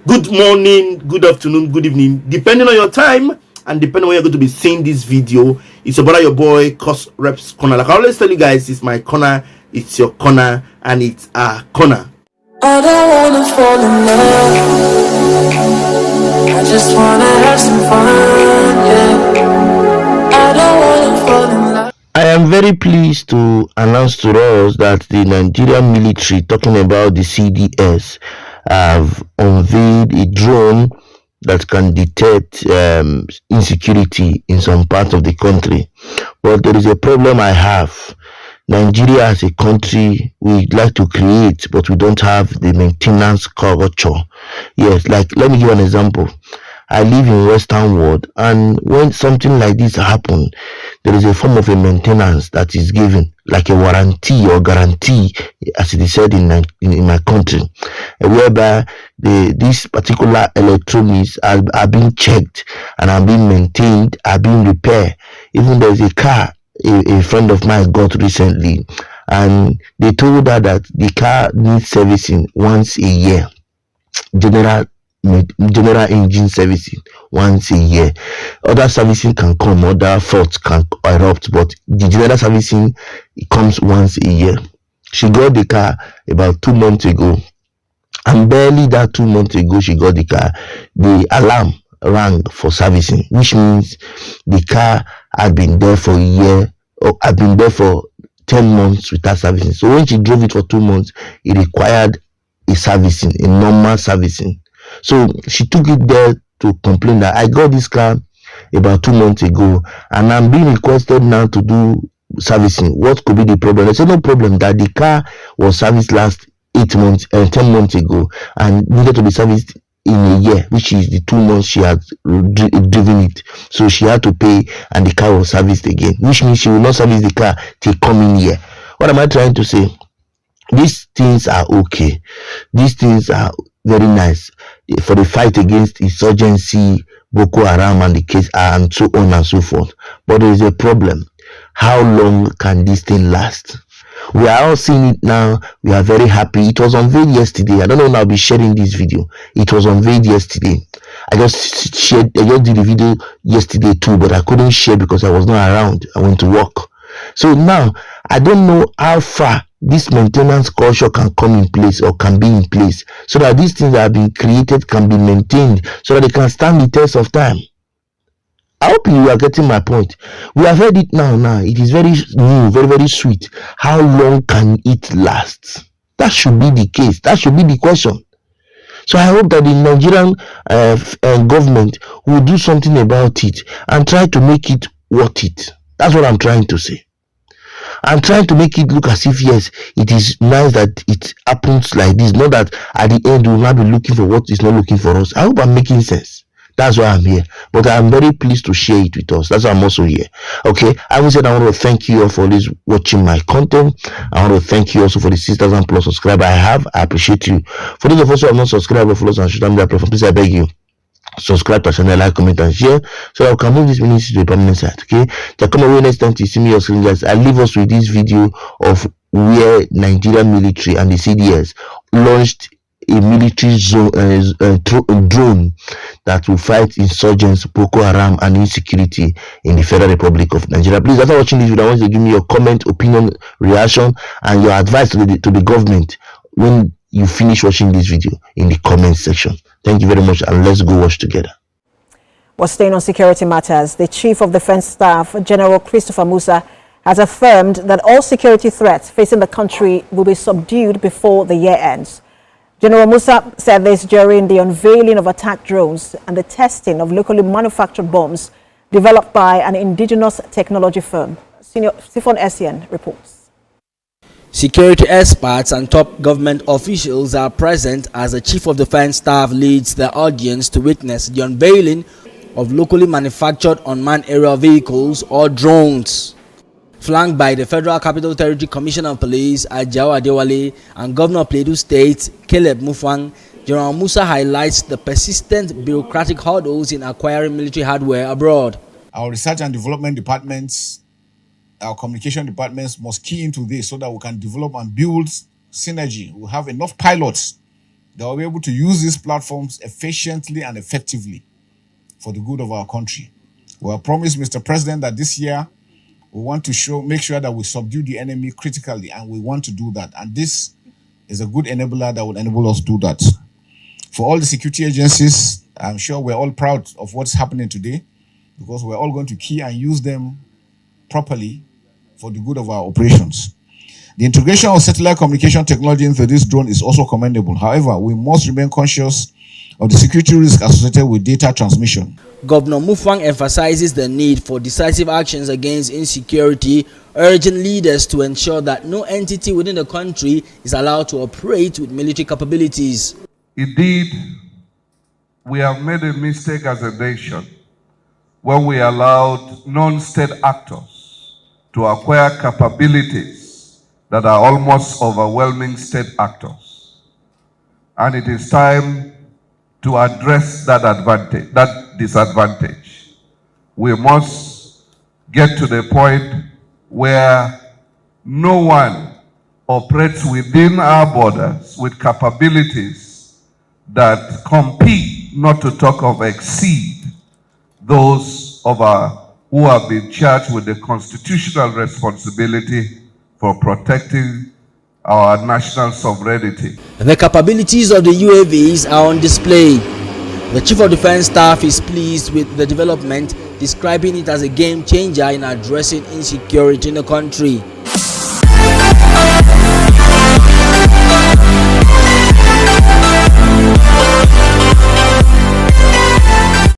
Good morning, good afternoon, good evening, depending on your time and depending on when you're going to be seeing this video. It's your brother, your boy, courserepscorner. Like I always tell you guys, it's my corner, it's your corner, and it's our corner. I don't wanna fall in love, I just wanna have some fun, yeah. I don't wanna fall in love. I am very pleased to announce to us that the Nigerian military, talking about the CDS, have unveiled a drone that can detect insecurity in some part of the country. But there is a problem I have. Nigeria as a country, we like to create, but we don't have the maintenance culture. Yes, like let me give an example. I live in Western world, and when something like this happen, there is a form of a maintenance that is given, like a warranty or guarantee, as it is said in my country, whereby these particular electronics are being checked and are being maintained, are being repaired. Even there is a car a friend of mine got recently, and they told her that the car needs servicing once a year, general engine servicing once a year. Other servicing can come, other faults can erupt, but the general servicing, it comes once a year. She got the car about 2 months ago, and barely that 2 months ago she got the car, the alarm rang for servicing, which means the car had been there for a year, or had been there for 10 months without servicing. So when she drove it for 2 months, it required a servicing, a normal servicing. So she took it there to complain that I got this car about 2 months ago and I'm being requested now to do servicing. What could be the problem? I said no problem, that the car was serviced last 10 months ago and needed to be serviced in a year, which is the 2 months she had driven it. So she had to pay and the car was serviced again, which means she will not service the car till coming year. What am I trying to say? These things are okay. These things are very nice for the fight against insurgency, Boko Haram and the case and so on and so forth. But there is a problem. How long can this thing last? We are all seeing it now. We are very happy. It was unveiled yesterday. I don't know when I'll be sharing this video. It was unveiled yesterday. I just did the video yesterday too, but I couldn't share because I was not around. I went to work. So now I don't know how far this maintenance culture can come in place or can be in place so that these things that have been created can be maintained so that they can stand the test of time. I hope you are getting my point. We have heard it now. It is very new, very, very sweet. How long can it last? That should be the case. That should be the question. So I hope that the Nigerian government will do something about it and try to make it worth it. That's what I'm trying to say. I'm trying to make it look as if, yes, it is nice that it happens like this. Not that at the end we will not be looking for what is not looking for us. I hope I'm making sense. That's why I'm here. But I'm very pleased to share it with us. That's why I'm also here. Okay. Having said, I want to thank you all for this watching my content. I want to thank you also for the 6,000 plus subscribers I have. I appreciate you. For those of us who have not subscribed or follow us on social media platforms, please I beg you, subscribe to our channel, like, comment, and share so that we can move this ministry to a permanent site. Okay. To come away next time to see me your screen, guys. I leave us with this video of where Nigerian military and the CDS launched a military drone that will fight insurgents, Boko Haram, and insecurity in the Federal Republic of Nigeria. Please, after watching this video, I want you to give me your comment, opinion, reaction, and your advice to the government when you finish watching this video in the comment section. Thank you very much, and let's go watch together. Well, staying on security matters, the Chief of Defense Staff, General Christopher Musa, has affirmed that all security threats facing the country will be subdued before the year ends. General Musa said this during the unveiling of attack drones and the testing of locally manufactured bombs developed by an indigenous technology firm. Senior Siphon Essien reports. Security experts and top government officials are present as the Chief of Defense Staff leads the audience to witness the unveiling of locally manufactured unmanned aerial vehicles or drones. Flanked by the Federal Capital Territory Commissioner of Police, Ajao Adewale, and Governor of Plateau State, Caleb Mufwang, General Musa highlights the persistent bureaucratic hurdles in acquiring military hardware abroad. Our research and development departments, our communication departments must key into this so that we can develop and build synergy. We'll have enough pilots They will be able to use these platforms efficiently and effectively for the good of our country. We have promised Mr. President that this year we want to make sure that we subdue the enemy critically, and we want to do that. And this is a good enabler that will enable us to do that. For all the security agencies, I'm sure we're all proud of what's happening today, because we're all going to key and use them properly for the good of our operations. The integration of satellite communication technology into this drone is also commendable. However, we must remain conscious of the security risk associated with data transmission. Governor Mufwang emphasizes the need for decisive actions against insecurity, urging leaders to ensure that no entity within the country is allowed to operate with military capabilities. Indeed, we have made a mistake as a nation when we allowed non-state actors to acquire capabilities that are almost overwhelming state actors. And it is time to address that disadvantage. We must get to the point where no one operates within our borders with capabilities that compete, not to talk of exceed, those of who have been charged with the constitutional responsibility for protecting our national sovereignty. The capabilities of the UAVs are on display. The Chief of Defense Staff is pleased with the development, describing it as a game changer in addressing insecurity in the country.